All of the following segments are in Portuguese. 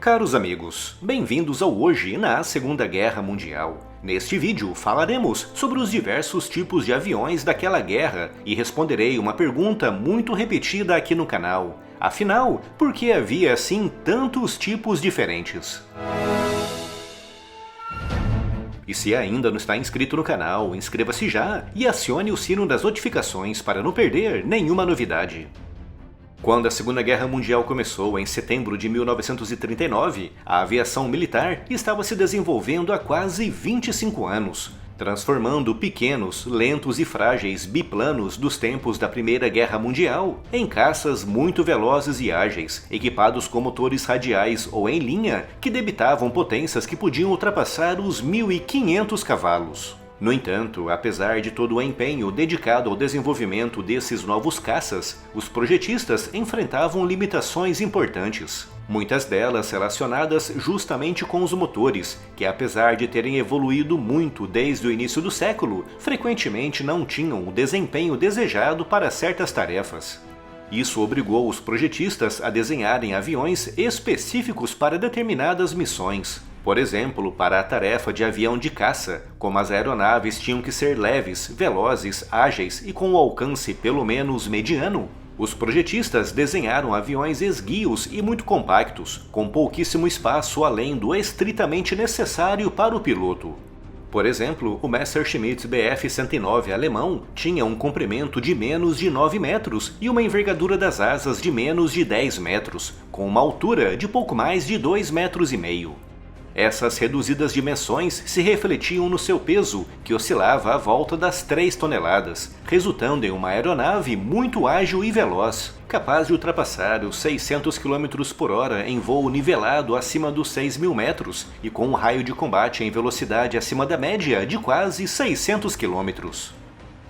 Caros amigos, bem-vindos ao Hoje na Segunda Guerra Mundial. Neste vídeo falaremos sobre os diversos tipos de aviões daquela guerra e responderei uma pergunta muito repetida aqui no canal. Afinal, por que havia assim tantos tipos diferentes? E se ainda não está inscrito no canal, inscreva-se já e acione o sino das notificações para não perder nenhuma novidade. Quando a Segunda Guerra Mundial começou em setembro de 1939, a aviação militar estava se desenvolvendo há quase 25 anos, transformando pequenos, lentos e frágeis biplanos dos tempos da Primeira Guerra Mundial em caças muito velozes e ágeis, equipados com motores radiais ou em linha que debitavam potências que podiam ultrapassar os 1.500 cavalos. No entanto, apesar de todo o empenho dedicado ao desenvolvimento desses novos caças, os projetistas enfrentavam limitações importantes. Muitas delas relacionadas justamente com os motores, que apesar de terem evoluído muito desde o início do século, frequentemente não tinham o desempenho desejado para certas tarefas. Isso obrigou os projetistas a desenharem aviões específicos para determinadas missões. Por exemplo, para a tarefa de avião de caça, como as aeronaves tinham que ser leves, velozes, ágeis e com um alcance pelo menos mediano, os projetistas desenharam aviões esguios e muito compactos, com pouquíssimo espaço além do estritamente necessário para o piloto. Por exemplo, o Messerschmitt Bf-109 alemão tinha um comprimento de menos de 9 metros e uma envergadura das asas de menos de 10 metros, com uma altura de pouco mais de 2,5 metros. Essas reduzidas dimensões se refletiam no seu peso, que oscilava à volta das 3 toneladas, resultando em uma aeronave muito ágil e veloz, capaz de ultrapassar os 600 km por hora em voo nivelado acima dos 6.000 metros e com um raio de combate em velocidade acima da média de quase 600 km.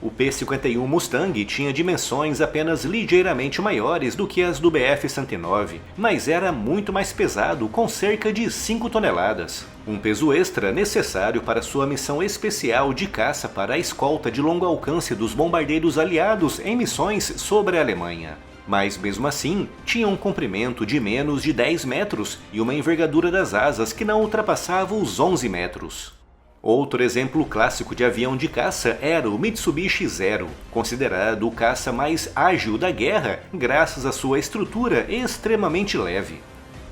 O P-51 Mustang tinha dimensões apenas ligeiramente maiores do que as do Bf-109, mas era muito mais pesado, com cerca de 5 toneladas. Um peso extra necessário para sua missão especial de caça para a escolta de longo alcance dos bombardeiros aliados em missões sobre a Alemanha. Mas mesmo assim, tinha um comprimento de menos de 10 metros e uma envergadura das asas que não ultrapassava os 11 metros. Outro exemplo clássico de avião de caça era o Mitsubishi Zero, considerado o caça mais ágil da guerra graças à sua estrutura extremamente leve.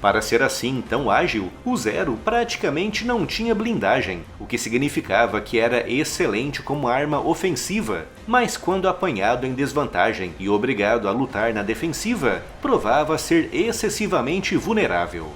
Para ser assim tão ágil, o Zero praticamente não tinha blindagem, o que significava que era excelente como arma ofensiva, mas quando apanhado em desvantagem e obrigado a lutar na defensiva, provava ser excessivamente vulnerável.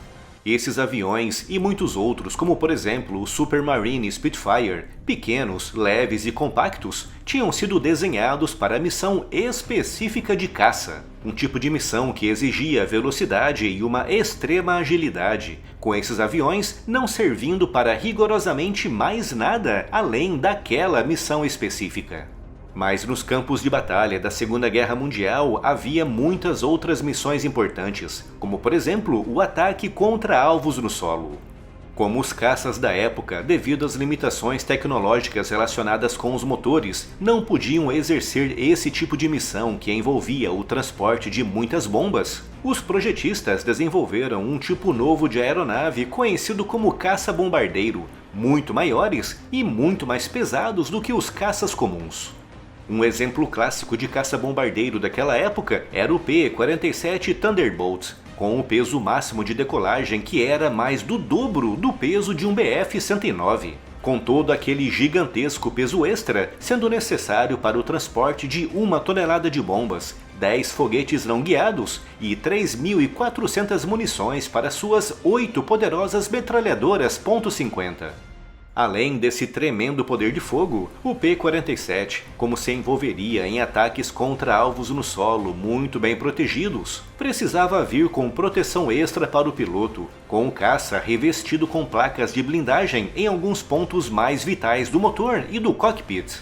Esses aviões e muitos outros, como por exemplo o Supermarine Spitfire, pequenos, leves e compactos, tinham sido desenhados para a missão específica de caça, um tipo de missão que exigia velocidade e uma extrema agilidade, com esses aviões não servindo para rigorosamente mais nada além daquela missão específica. Mas nos campos de batalha da Segunda Guerra Mundial havia muitas outras missões importantes, como por exemplo o ataque contra alvos no solo. Como os caças da época, devido às limitações tecnológicas relacionadas com os motores, não podiam exercer esse tipo de missão que envolvia o transporte de muitas bombas, os projetistas desenvolveram um tipo novo de aeronave conhecido como caça-bombardeiro, muito maiores e muito mais pesados do que os caças comuns. Um exemplo clássico de caça-bombardeiro daquela época era o P-47 Thunderbolt, com o peso máximo de decolagem que era mais do dobro do peso de um Bf-109, com todo aquele gigantesco peso extra sendo necessário para o transporte de 1 tonelada de bombas, 10 foguetes não guiados e 3.400 munições para suas 8 poderosas metralhadoras .50. Além desse tremendo poder de fogo, o P-47, como se envolveria em ataques contra alvos no solo muito bem protegidos, precisava vir com proteção extra para o piloto, com o caça revestido com placas de blindagem em alguns pontos mais vitais do motor e do cockpit.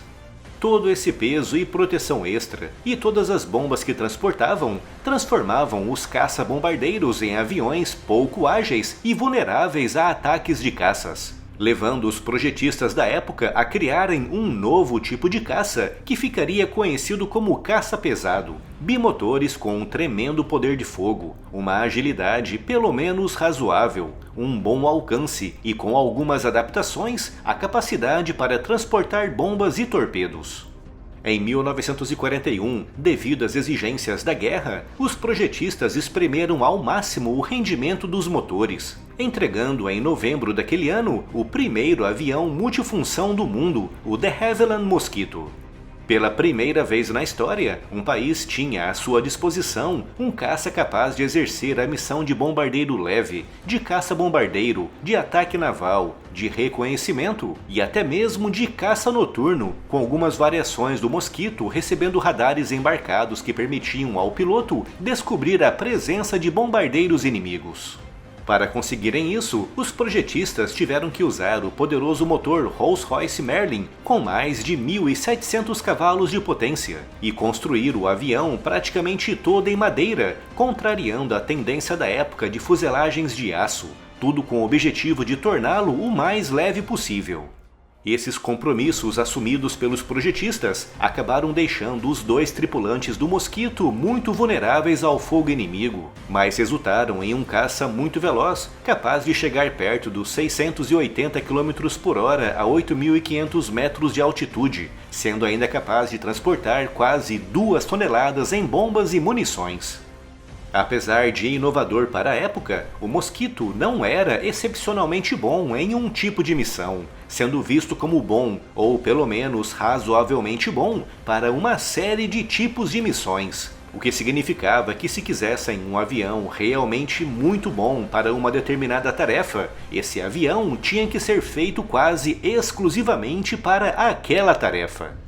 Todo esse peso e proteção extra, e todas as bombas que transportavam, transformavam os caça-bombardeiros em aviões pouco ágeis e vulneráveis a ataques de caças. levando os projetistas da época a criarem um novo tipo de caça que ficaria conhecido como caça pesado. Bimotores com um tremendo poder de fogo, uma agilidade pelo menos razoável, um bom alcance e, com algumas adaptações, a capacidade para transportar bombas e torpedos. Em 1941, devido às exigências da guerra, os projetistas espremeram ao máximo o rendimento dos motores, entregando em novembro daquele ano o primeiro avião multifunção do mundo, o de Havilland Mosquito. Pela primeira vez na história, um país tinha à sua disposição um caça capaz de exercer a missão de bombardeiro leve, de caça-bombardeiro, de ataque naval, de reconhecimento e até mesmo de caça noturno, com algumas variações do Mosquito recebendo radares embarcados que permitiam ao piloto descobrir a presença de bombardeiros inimigos. Para conseguirem isso, os projetistas tiveram que usar o poderoso motor Rolls-Royce Merlin com mais de 1.700 cavalos de potência e construir o avião praticamente todo em madeira, contrariando a tendência da época de fuselagens de aço, tudo com o objetivo de torná-lo o mais leve possível. Esses compromissos assumidos pelos projetistas acabaram deixando os dois tripulantes do Mosquito muito vulneráveis ao fogo inimigo, mas resultaram em um caça muito veloz, capaz de chegar perto dos 680 km/h a 8.500 metros de altitude, sendo ainda capaz de transportar quase 2 toneladas em bombas e munições. Apesar de inovador para a época, o Mosquito não era excepcionalmente bom em um tipo de missão, sendo visto como bom, ou pelo menos razoavelmente bom, para uma série de tipos de missões, o que significava que se quisessem um avião realmente muito bom para uma determinada tarefa, esse avião tinha que ser feito quase exclusivamente para aquela tarefa.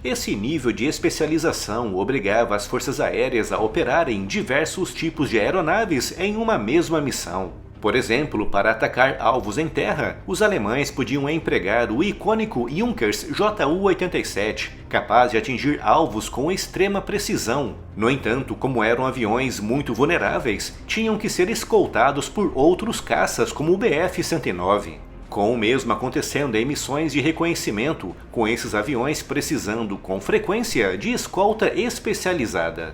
Esse nível de especialização obrigava as forças aéreas a operarem diversos tipos de aeronaves em uma mesma missão. Por exemplo, para atacar alvos em terra, os alemães podiam empregar o icônico Junkers Ju-87, capaz de atingir alvos com extrema precisão. No entanto, como eram aviões muito vulneráveis, tinham que ser escoltados por outros caças como o Bf-109. Com o mesmo acontecendo em missões de reconhecimento, com esses aviões precisando com frequência de escolta especializada.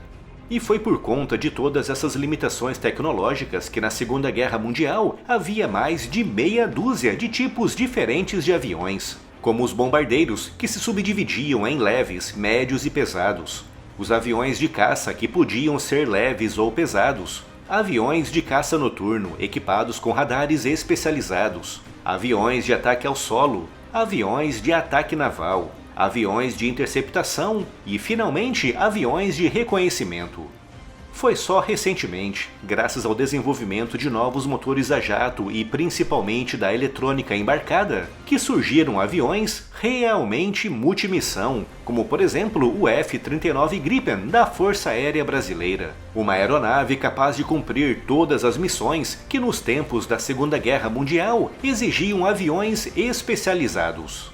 E foi por conta de todas essas limitações tecnológicas que na Segunda Guerra Mundial havia mais de meia dúzia de tipos diferentes de aviões, como os bombardeiros, que se subdividiam em leves, médios e pesados, os aviões de caça, que podiam ser leves ou pesados, aviões de caça noturno equipados com radares especializados, aviões de ataque ao solo, aviões de ataque naval, aviões de interceptação e, finalmente, aviões de reconhecimento. Foi só recentemente, graças ao desenvolvimento de novos motores a jato e principalmente da eletrônica embarcada, que surgiram aviões realmente multimissão, como por exemplo o F-39 Gripen da Força Aérea Brasileira, uma aeronave capaz de cumprir todas as missões que nos tempos da Segunda Guerra Mundial exigiam aviões especializados.